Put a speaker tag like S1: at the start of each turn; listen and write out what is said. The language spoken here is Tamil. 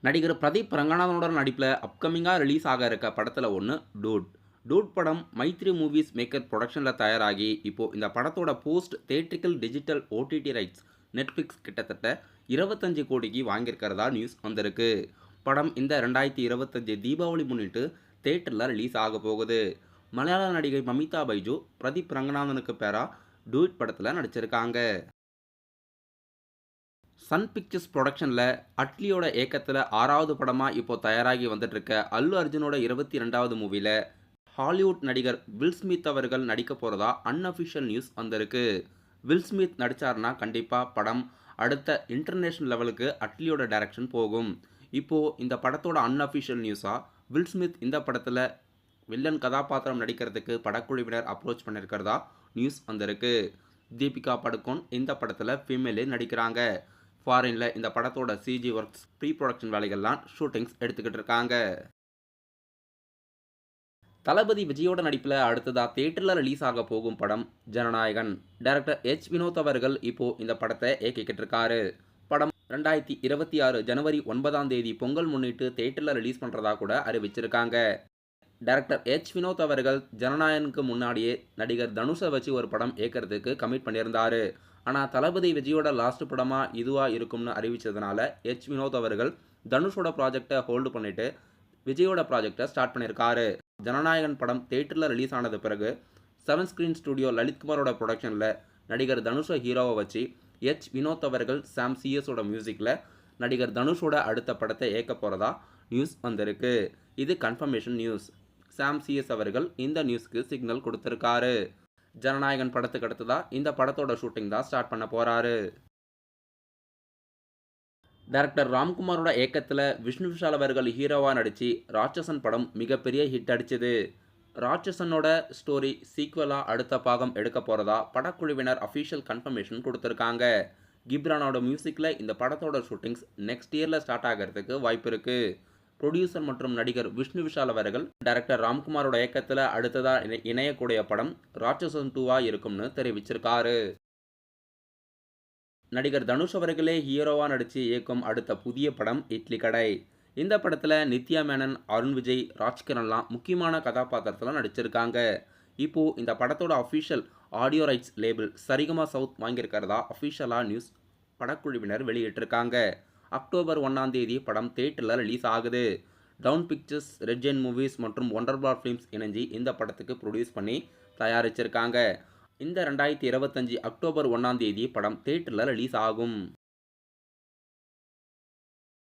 S1: நடிகர் பிரதீப் ரங்கநாதனோட நடிப்பில் அப்கமிங்காக ரிலீஸ் ஆக இருக்க படத்தில் ஒன்று டூட். டூட் படம் மைத்ரி மூவிஸ் மேக்கர் ப்ரொடக்ஷனில் தயாராகி இப்போது இந்த படத்தோட post theatrical digital OTT rights Netflix கிட்டத்தட்ட 25 கோடிக்கு வாங்கியிருக்கிறதா நியூஸ் வந்திருக்கு. படம் இந்த 2025 தீபாவளி முன்னிட்டு தேட்டரில் ரிலீஸ் ஆக போகுது. மலையாள நடிகை மமிதா பைஜு பிரதீப் ரங்கநாதனுக்கு பேரா டூட் படத்தில் நடிச்சிருக்காங்க. சன் பிக்சர்ஸ் ப்ரொடக்ஷனில் அட்லியோட இயக்கத்தில் 6வது படமாக இப்போ தயாராகி வந்துட்டுருக்க அல்லு அர்ஜுனோட 22வது மூவியில் ஹாலிவுட் நடிகர் வில் ஸ்மித் அவர்கள் நடிக்க போகிறதா அன்அஃபிஷியல் நியூஸ் வந்திருக்கு. வில் ஸ்மித் நடித்தார்னா கண்டிப்பாக படம் அடுத்த இன்டர்நேஷ்னல் லெவலுக்கு அட்லியோட டைரக்ஷன் போகும். இப்போது இந்த படத்தோட அன்அஃபிஷியல் நியூஸாக வில் ஸ்மித் இந்த படத்தில் வில்லன் கதாபாத்திரம் நடிக்கிறதுக்கு படக்குழுவினர் அப்ரோச் பண்ணியிருக்கிறதா நியூஸ் வந்திருக்கு. தீபிகா படுகோன் இந்த படத்தில் ஃபீமேலே நடிக்கிறாங்க. ஃபாரினில் இந்த படத்தோட சிஜி ஒர்க்ஸ் ப்ரீ ப்ரொடக்ஷன் வேலைகள்லாம் ஷூட்டிங்ஸ் எடுத்துக்கிட்டு இருக்காங்க. தளபதி விஜயோட நடிப்பில் அடுத்ததாக தியேட்டரில் ரிலீஸ் ஆக போகும் படம் ஜனநாயகன். டைரக்டர் வினோத் அவர்கள் இப்போது இந்த படத்தை இயக்கிக்கிட்டு இருக்காரு. படம் 2026 ஜனவரி 9ஆம் தேதி பொங்கல் முன்னிட்டு தியேட்டரில் ரிலீஸ் பண்ணுறதா கூட அறிவிச்சிருக்காங்க. டைரக்டர் வினோத் அவர்கள் ஜனநாயகனுக்கு முன்னாடியே நடிகர் தனுஷை வச்சு ஒரு படம் இயக்கிறதுக்கு கமிட் பண்ணியிருந்தார். ஆனால் தளபதி விஜயோட லாஸ்ட் படமாக இதுவாக இருக்கும்னு அறிவித்ததுனால வினோத் அவர்கள் தனுஷோட ப்ராஜெக்டை ஹோல்டு பண்ணிவிட்டு விஜயோட ப்ராஜெக்டை ஸ்டார்ட் பண்ணியிருக்காரு. ஜனநாயகன் படம் தேட்டரில் ரிலீஸ் ஆனது பிறகு 7 ஸ்க்ரீன் ஸ்டுடியோ லலித்குமாரோட ப்ரொடக்ஷனில் நடிகர் தனுஷை ஹீரோவை வச்சு வினோத் அவர்கள் சாம் சிஎஸோட மியூசிக்கில் நடிகர் தனுஷோட அடுத்த படத்தை இயக்க போகிறதா நியூஸ் வந்திருக்கு. இது கன்ஃபர்மேஷன் நியூஸ். சாம் சிஎஸ் அவர்கள் இந்த நியூஸ்க்கு சிக்னல் கொடுத்துருக்காரு. ஜனநாயகன் படத்துக்கு அடுத்ததாக இந்த படத்தோட ஷூட்டிங் தான் ஸ்டார்ட் பண்ண போகிறாரு. டைரக்டர் ராம்குமாரோட இயக்கத்தில் விஷ்ணு விஷால் அவர்கள் ஹீரோவாக நடித்து ராட்சசன் படம் மிகப்பெரிய ஹிட் அடிச்சது. ராட்சசனோட ஸ்டோரி சீக்வலாக அடுத்த பாகம் எடுக்க போகிறதா படக்குழுவினர் அஃபீஷியல் கன்ஃபர்மேஷன் கொடுத்துருக்காங்க. கிப்ரானோட மியூசிக்கில் இந்த படத்தோட ஷூட்டிங்ஸ் நெக்ஸ்ட் இயரில் ஸ்டார்ட் ஆகிறதுக்கு வாய்ப்பு இருக்குது. ப்ரொடியூசர் மற்றும் நடிகர் விஷ்ணு விஷால் அவர்கள் டைரக்டர் ராம்குமாரோட இயக்கத்தில் அடுத்ததாக இணையக்கூடிய படம் ராட்சசன் 2 இருக்கும்னு தெரிவிச்சிருக்காரு. நடிகர் தனுஷ் அவர்களே ஹீரோவாக நடித்து இயக்கும் அடுத்த புதிய படம் இட்லி கடை. இந்த படத்தில் நித்யா மேனன், அருண் விஜய், ராஜ்கிரன்லாம் முக்கியமான கதாபாத்திரத்தில் நடிச்சிருக்காங்க. இப்போது இந்த படத்தோட official audio rights label Saregama South வாங்கியிருக்கிறதா அஃபிஷியலாக நியூஸ் படக்குழுவினர் வெளியிட்டிருக்காங்க. அக்டோபர் 1ஆம் தேதி படம் தியேட்டரில் ரிலீஸ் ஆகுது. Dawn Pictures, Red Giant Movies மற்றும் ஒண்டர்பார் ஃபிலிம்ஸ் இணைஞ்சு இந்த படத்துக்கு ப்ரொடியூஸ் பண்ணி தயாரிச்சிருக்காங்க. இந்த 2025 அக்டோபர் 1ஆம் தேதி படம் தியேட்டரில் ரிலீஸ் ஆகும்.